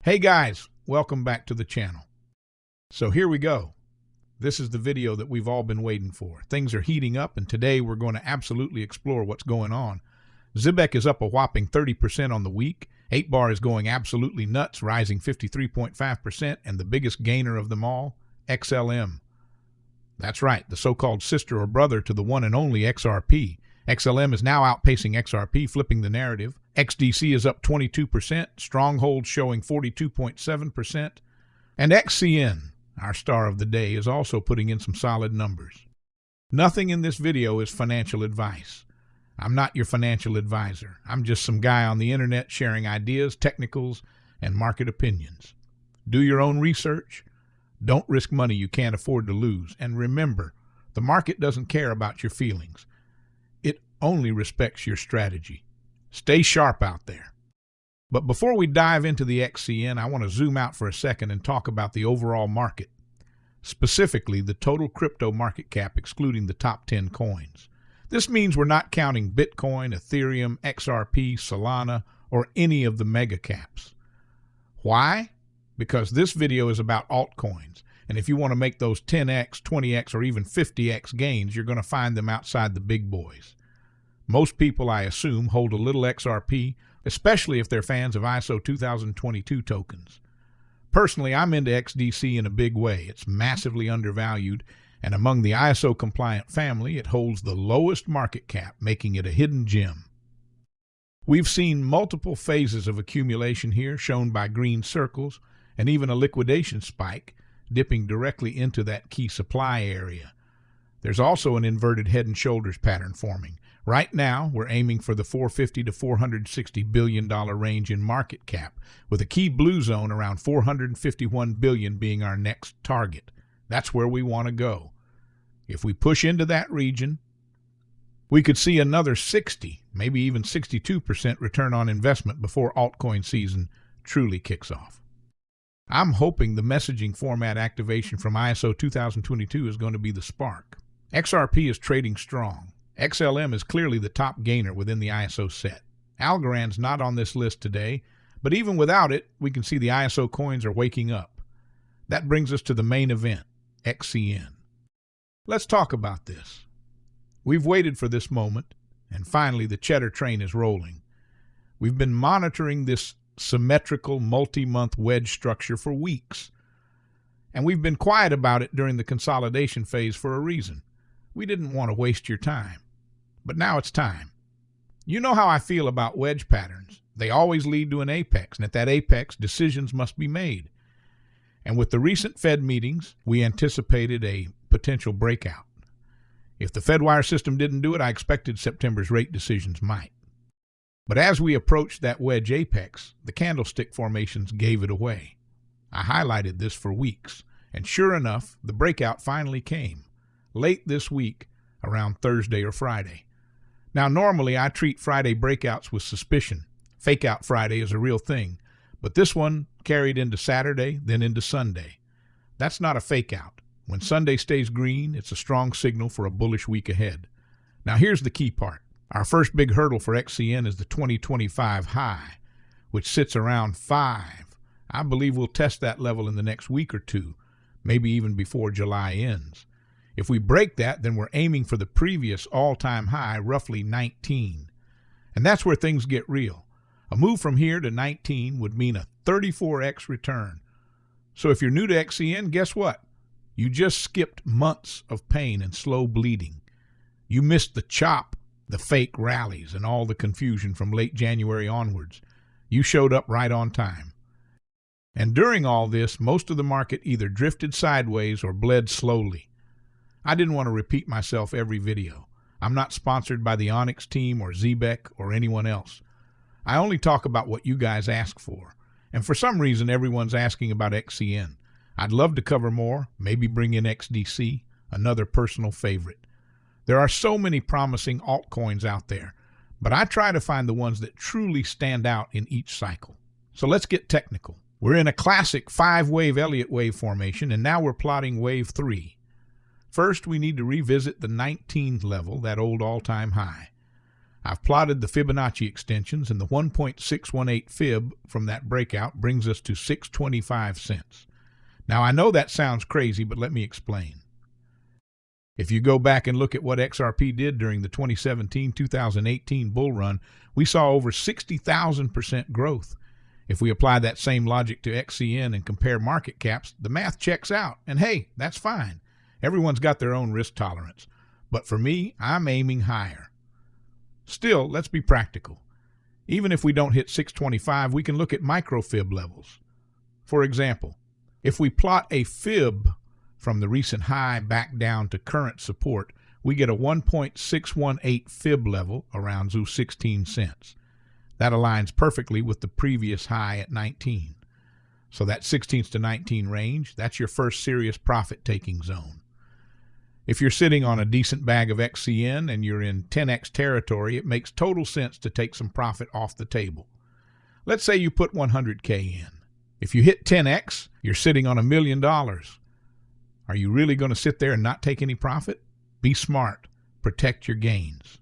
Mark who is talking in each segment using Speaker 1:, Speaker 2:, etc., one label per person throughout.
Speaker 1: Hey guys, welcome back to the channel. So here we go. This is the video that we've all been waiting for. Things are heating up, and today we're going to absolutely explore what's going on. Zebec is up a whopping 30% on the week. 8-bar is going absolutely nuts, rising 53.5%, and the biggest gainer of them all, XLM. That's right, the so-called sister or brother to the one and only XRP. XLM is now outpacing XRP, flipping the narrative. XDC is up 22%, stronghold showing 42.7%, and XCN, our star of the day, is also putting in some solid numbers. Nothing in this video is financial advice. I'm not your financial advisor. I'm just some guy on the internet sharing ideas, technicals, and market opinions. Do your own research. Don't risk money you can't afford to lose. And remember, the market doesn't care about your feelings. It only respects your strategy. Stay sharp out there. But before we dive into the XCN, I want to zoom out for a second and talk about the overall market, specifically the total crypto market cap excluding the top 10 coins. This means we're not counting Bitcoin, Ethereum, XRP, Solana, or any of the mega caps. Why? Because this video is about altcoins, and if you want to make those 10x, 20x, or even 50x gains, you're going to find them outside the big boys. Most people, I assume, hold a little XRP, especially if they're fans of ISO 2022 tokens. Personally, I'm into XDC in a big way. It's massively undervalued, and among the ISO-compliant family, it holds the lowest market cap, making it a hidden gem. We've seen multiple phases of accumulation here, shown by green circles, and even a liquidation spike, dipping directly into that key supply area. There's also an inverted head and shoulders pattern forming. Right now, we're aiming for the $450 to $460 billion range in market cap, with a key blue zone around $451 billion being our next target. That's where we want to go. If we push into that region, we could see another 60, maybe even 62% return on investment before altcoin season truly kicks off. I'm hoping the messaging format activation from ISO 2022 is going to be the spark. XRP is trading strong. XLM is clearly the top gainer within the ISO set. Algorand's not on this list today, but even without it, we can see the ISO coins are waking up. That brings us to the main event, XCN. Let's talk about this. We've waited for this moment, and finally the cheddar train is rolling. We've been monitoring this symmetrical multi-month wedge structure for weeks, and we've been quiet about it during the consolidation phase for a reason. We didn't want to waste your time. But now it's time. You know how I feel about wedge patterns. They always lead to an apex, and at that apex, decisions must be made. And with the recent Fed meetings, we anticipated a potential breakout. If the fedwire system didn't do it, I expected September's rate decisions might. But as we approached that wedge apex, the candlestick formations gave it away. I highlighted this for weeks, and sure enough, the breakout finally came, late this week, around Thursday or Friday. Now, normally I treat Friday breakouts with suspicion. Fake out Friday is a real thing, but this one carried into Saturday, then into Sunday. That's not a fake out. When Sunday stays green, it's a strong signal for a bullish week ahead. Now, here's the key part. Our first big hurdle for XCN is the 2025 high, which sits around 5. I believe we'll test that level in the next week or two, maybe even before July ends. If we break that, then we're aiming for the previous all-time high, roughly 19. And that's where things get real. A move from here to 19 would mean a 34x return. So if you're new to XCN, guess what? You just skipped months of pain and slow bleeding. You missed the chop, the fake rallies, and all the confusion from late January onwards. You showed up right on time. And during all this, most of the market either drifted sideways or bled slowly. I didn't want to repeat myself every video. I'm not sponsored by the Onyx team or zebec or anyone else. I only talk about what you guys ask for. And for some reason, everyone's asking about XCN. I'd love to cover more, maybe bring in XDC, another personal favorite. There are so many promising altcoins out there, but I try to find the ones that truly stand out in each cycle. So let's get technical. We're in a classic 5-wave Elliott wave formation, and now we're plotting wave 3. First, we need to revisit the 19 level, that old all-time high. I've plotted the Fibonacci extensions, and the 1.618 fib from that breakout brings us to 6.25 cents. Now, I know that sounds crazy, but let me explain. If you go back and look at what XRP did during the 2017-2018 bull run, we saw over 60,000% growth. If we apply that same logic to XCN and compare market caps, the math checks out. And hey, that's fine. Everyone's got their own risk tolerance. But for me, I'm aiming higher. Still, let's be practical. Even if we don't hit 625, we can look at micro fib levels. For example, if we plot a fib from the recent high back down to current support, we get a 1.618 fib level around 16 cents. That aligns perfectly with the previous high at 19. So that 16 to 19 range, that's your first serious profit-taking zone. If you're sitting on a decent bag of XCN and you're in 10x territory, it makes total sense to take some profit off the table. Let's say you put 100K in. If you hit 10x, you're sitting on $1 million. Are you really going to sit there and not take any profit? Be smart. Protect your gains.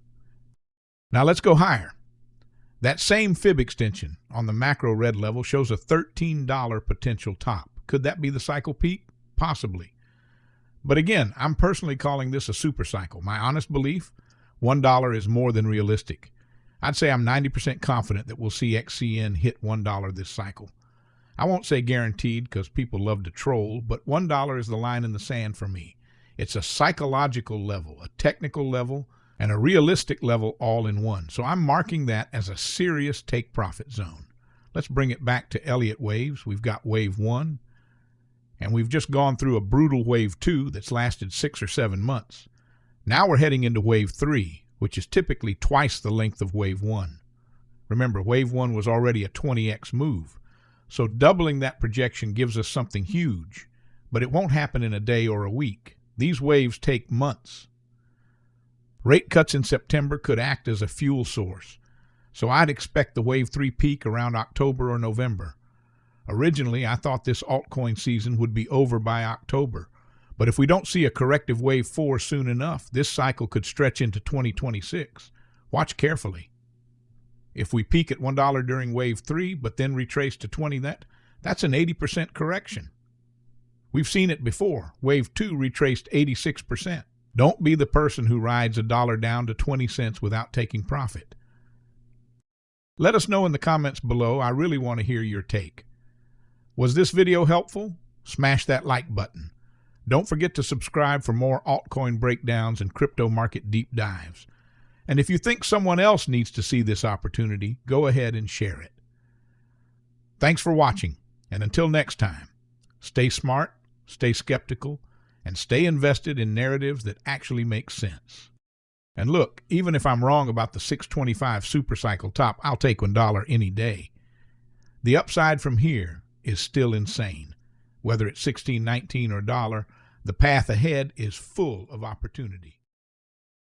Speaker 1: Now let's go higher. That same fib extension on the macro red level shows a $13 potential top. Could that be the cycle peak? Possibly. But again, I'm personally calling this a super cycle. My honest belief, $1 is more than realistic. I'd say I'm 90% confident that we'll see XCN hit $1 this cycle. I won't say guaranteed because people love to troll, but $1 is the line in the sand for me. It's a psychological level, a technical level, and a realistic level all in one. So I'm marking that as a serious take profit zone. Let's bring it back to Elliott waves. We've got wave 1. And we've just gone through a brutal wave 2 that's lasted 6 or 7 months. Now we're heading into wave 3, which is typically twice the length of wave 1. Remember, wave 1 was already a 20x move. So doubling that projection gives us something huge, but it won't happen in a day or a week. These waves take months. Rate cuts in September could act as a fuel source. So I'd expect the wave 3 peak around October or November. Originally, I thought this altcoin season would be over by October, but if we don't see a corrective wave 4 soon enough, this cycle could stretch into 2026. Watch carefully. If we peak at $1 during wave 3, but then retrace to 20, that's an 80% correction. We've seen it before. Wave 2 retraced 86%. Don't be the person who rides $1 down to 20 cents without taking profit. Let us know in the comments below. I really want to hear your take. Was this video helpful? Smash that like button. Don't forget to subscribe for more altcoin breakdowns and crypto market deep dives. And if you think someone else needs to see this opportunity, go ahead and share it. Thanks for watching, and until next time, stay smart, stay skeptical, and stay invested in narratives that actually make sense. And look, even if I'm wrong about the 625 supercycle top, I'll take $1 any day. The upside from here is still insane. Whether it's 16, 19, or $1, the path ahead is full of opportunity.